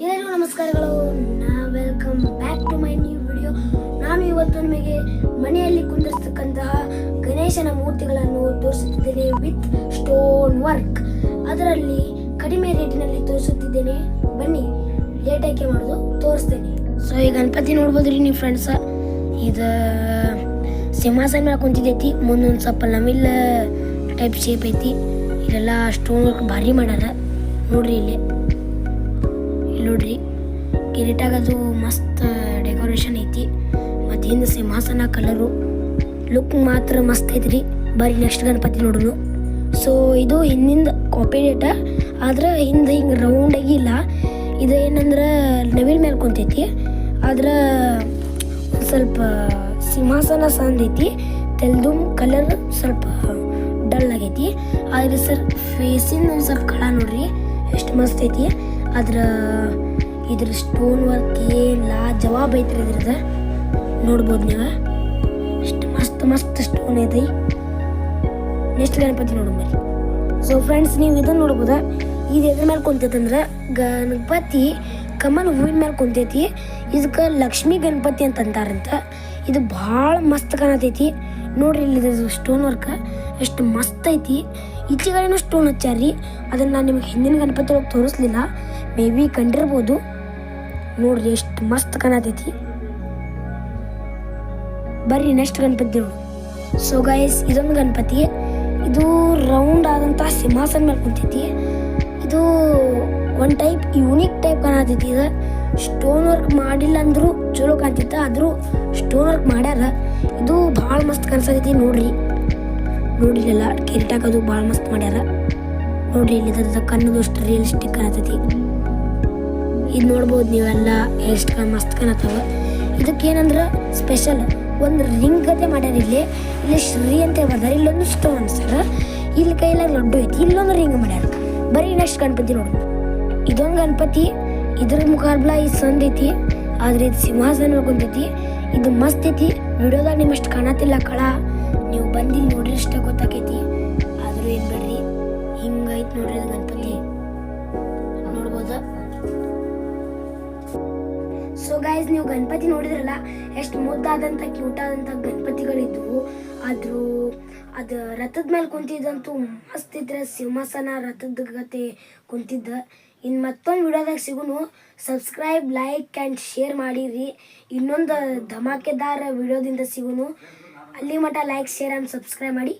ಎಲ್ಲರಿಗೂ ನಮಸ್ಕಾರಗಳು. Welcome back to my new video. ನಾನು ಇವತ್ತು ನಿಮಗೆ ಮನೆಯಲ್ಲಿ ಕುಂದಿರ್ತಕ್ಕಂತಹ ಗಣೇಶನ ಮೂರ್ತಿಗಳನ್ನು ತೋರಿಸುತ್ತಿದ್ದೇನೆ ವಿತ್ ಸ್ಟೋನ್ ವರ್ಕ್. ಅದರಲ್ಲಿ ಕಡಿಮೆ ರೇಟಿನಲ್ಲಿ ತೋರಿಸುತ್ತಿದ್ದೇನೆ. ಬನ್ನಿ ಲೇಟ್ ಆಯ್ಕೆ ಮಾಡೋದು ತೋರಿಸ್ತೇನೆ. ಸೊ ಈ ಗಣಪತಿ ನೋಡ್ಬೋದ್ರಿ ನೀವು ಫ್ರೆಂಡ್ಸ. ಇದು ಸಿಂಹಾಸನ ಮೇಲೆ ಕುಂತಿದ್ದೈತಿ. ಮುಂದೊಂದು ಸ್ವಲ್ಪ ನವಿಲ್ ಟೈಪ್ ಶೇಪ್ ಐತಿ. ಇಲ್ಲೆಲ್ಲ ಸ್ಟೋನ್ ವರ್ಕ್ ಭಾರಿ ಮಾಡ್ಯಾರ ನೋಡ್ರಿ. ಇಲ್ಲಿ ನೋಡ್ರಿ ಕಿರೀಟಾಗದು ಮಸ್ತ್ ಡೆಕೋರೇಷನ್ ಐತಿ. ಮತ್ತು ಹಿಂದೆ ಸಿಂಹಾಸನ ಕಲರು ಲುಕ್ ಮಾತ್ರ ಮಸ್ತ್ ಐತ್ರಿ. ಬರೀ ನೆಕ್ಸ್ಟ್ ಗಣಪತಿ ನೋಡೋಣ. ಸೊ ಇದು ಹಿಂದಿಂದ ಕಾಪಿ ಡೇಟ, ಆದ್ರೆ ಹಿಂದೆ ಹಿಂಗೆ ರೌಂಡಾಗಿ ಇಲ್ಲ. ಇದು ಏನಂದ್ರೆ ನವಿಲ್ ಮೇಲೆ ಕುಂತೈತಿ. ಆದ್ರೆ ಸ್ವಲ್ಪ ಸಿಂಹಾಸನ ಸಂದೈತಿ. ತೆಲ್ದು ಕಲರ್ ಸ್ವಲ್ಪ ಡಲ್ ಆಗೈತಿ. ಆದ್ರೆ ಸರ್ ಫೇಸಿಂದ ಒಂದು ಸ್ವಲ್ಪ ಕಳ ನೋಡ್ರಿ ಎಷ್ಟು ಮಸ್ತ್ ಐತಿ. ಇದ್ರ ಸ್ಟೋನ್ ವರ್ಕ್ ಏನಿಲ್ಲ ಜವಾಬ್ ಐತ್ರಿ. ಇದ್ರದ ನೋಡ್ಬೋದು ನೀವು ಎಷ್ಟು ಮಸ್ತ್ ಸ್ಟೋನ್ ಐತಿ. ನೆಕ್ಸ್ಟ್ ಗಣಪತಿ ನೋಡ್ರಿ. ಸೊ ಫ್ರೆಂಡ್ಸ್, ನೀವು ಇದನ್ನು ನೋಡ್ಬೋದ. ಇದು ಎದ್ರ ಮೇಲೆ ಕುಂತೈತಂದ್ರೆ ಗಣಪತಿ ಕಮಲ್ ಹೂವಿನ ಮೇಲೆ ಕುಂತೈತಿ. ಇದಕ್ಕೆ ಲಕ್ಷ್ಮೀ ಗಣಪತಿ ಅಂತ ಅಂತಾರಂತ. ಇದು ಭಾಳ ಮಸ್ತ್ ಕಾಣತೈತಿ ನೋಡ್ರಿ. ಇಲ್ಲಿ ಸ್ಟೋನ್ ವರ್ಕ್ ಎಷ್ಟು ಮಸ್ತ್ ಐತಿ. ಈಚೆಗಡೆನೂ ಸ್ಟೋನ್ ಹಚ್ಚಾರಿ. ಅದನ್ನು ನಾನು ನಿಮಗೆ ಹಿಂದಿನ ಗಣಪತಿ ಒಳಗೆ ತೋರಿಸ್ಲಿಲ್ಲ, ಮೇ ಬಿ ಕಂಡಿರ್ಬೋದು. ನೋಡ್ರಿ ಎಷ್ಟು ಮಸ್ತ್ ಕಾಣತೈತಿ. ಬರ್ರಿ ನೆಕ್ಸ್ಟ್ ಗಣಪತಿ ನೋಡು. ಸೊ ಗೈಸ್, ಇದೊಂದು ಗಣಪತಿ. ಇದು ರೌಂಡ್ ಆದಂಥ ಸಿಂಹಾಸನ ಮೇಲೆ ಕುಂತೈತಿ. ಇದು ಒಂದು ಟೈಪ್ ಯೂನಿಕ್ ಟೈಪ್ ಕಾಣತೈತಿ. ಇದು ಸ್ಟೋನ್ ವರ್ಕ್ ಮಾಡಿಲ್ಲ ಅಂದರೂ ಚಲೋ ಕಾಣ್ತಿತ್ತ, ಆದರೂ ಸ್ಟೋನ್ ವರ್ಕ್ ಮಾಡ್ಯಾರ. ಇದು ಭಾಳ ಮಸ್ತ್ ಕಾಣಿಸ್ತೈತಿ ನೋಡ್ರಿ. ನೋಡಿಲ್ಲ ಕಿರೀಟಾಕದು ಭಾಳ ಮಸ್ತ್ ಮಾಡ್ಯಾರ ನೋಡ್ರಿ. ಇಲ್ಲಿ ಇದ್ರದ ಕಣ್ಣದು ಅಷ್ಟು ರಿಯಲಿಸ್ಟಿಕ್ ಕಾಣತೈತಿ. ಇದು ನೋಡ್ಬೋದು ನೀವೆಲ್ಲ ಎಷ್ಟು ಮಸ್ತ್ ಕಾಣತ್ತವ. ಇದಕ್ಕೇನಂದ್ರೆ ಸ್ಪೆಷಲ್ ಒಂದು ರಿಂಗ್ ಗತೆ ಮಾಡ್ಯಾರ. ಇಲ್ಲಿ ಶ್ರೀ ಅಂತ ಬರ್ದಾರ. ಇಲ್ಲೊಂದು ಸ್ಟೋನ್ ಸರ್. ಇಲ್ಲಿ ಕೈಯೆಲ್ಲ ಲಡ್ಡು ಐತಿ. ಇಲ್ಲೊಂದು ರಿಂಗ್ ಮಾಡ್ಯಾರ. ಬರೀ ನೆಕ್ಸ್ಟ್ ಗಣಪತಿ ನೋಡು. ಇದೊಂದು ಗಣಪತಿ. ಇದ್ರ ಮುಖಾಬ್ಲ ಇದು ಸಂದ್ ಐತಿ, ಆದ್ರೆ ಇದು ಸಿಂಹಾಸನ ಕುಂತೈತಿ. ಇದು ಮಸ್ತ್ ಐತಿ. ವಿಡಿಯೋದಾಗ ನಿಮ್ಮಷ್ಟು ಕಾಣತಿಲ್ಲ ಕಳ. ನೀವು ಬಂದಿಲ್ಲಿ ನೋಡ್ರಿ ಅಷ್ಟೇ ಗೊತ್ತಾಕೈತಿ. ಆದ್ರೂ ಏನ್ ಬೇಡ್ರಿ, ಹಿಂಗೈತಿ ನೋಡ್ರಿ ಅದು ಗಣಪತಿ ನೋಡ್ಬೋದ. ಸೊ ಗೈಸ್, ನೀವು ಗಣಪತಿ ನೋಡಿದ್ರಲ್ಲ ಎಷ್ಟು ಮುದ್ದಾದಂಥ ಕ್ಯೂಟ್ ಆದಂಥ ಗಣಪತಿಗಳಿದ್ವು. ಆದ್ರೂ ಅದು ರಥದ ಮೇಲೆ ಕುಂತಿದ್ದಂತೂ ಮಸ್ತ್ ಇದ್ರೆ ಸಿಂಹಾಸನ ರಥದ ಗತೆ ಕುಂತಿದ್ದ. ಇನ್ನು ಮತ್ತೊಂದು ವಿಡಿಯೋದಾಗ ಸಿಗುನು. ಸಬ್ಸ್ಕ್ರೈಬ್, ಲೈಕ್ ಆ್ಯಂಡ್ ಶೇರ್ ಮಾಡಿರಿ. ಇನ್ನೊಂದು ಧಮಾಕೆದಾರ ವಿಡಿಯೋದಿಂದ ಸಿಗುನು. ಅಲ್ಲಿ ಮಟ್ಟ ಲೈಕ್, ಶೇರ್ ಆ್ಯಂಡ್ ಸಬ್ಸ್ಕ್ರೈಬ್ ಮಾಡಿ.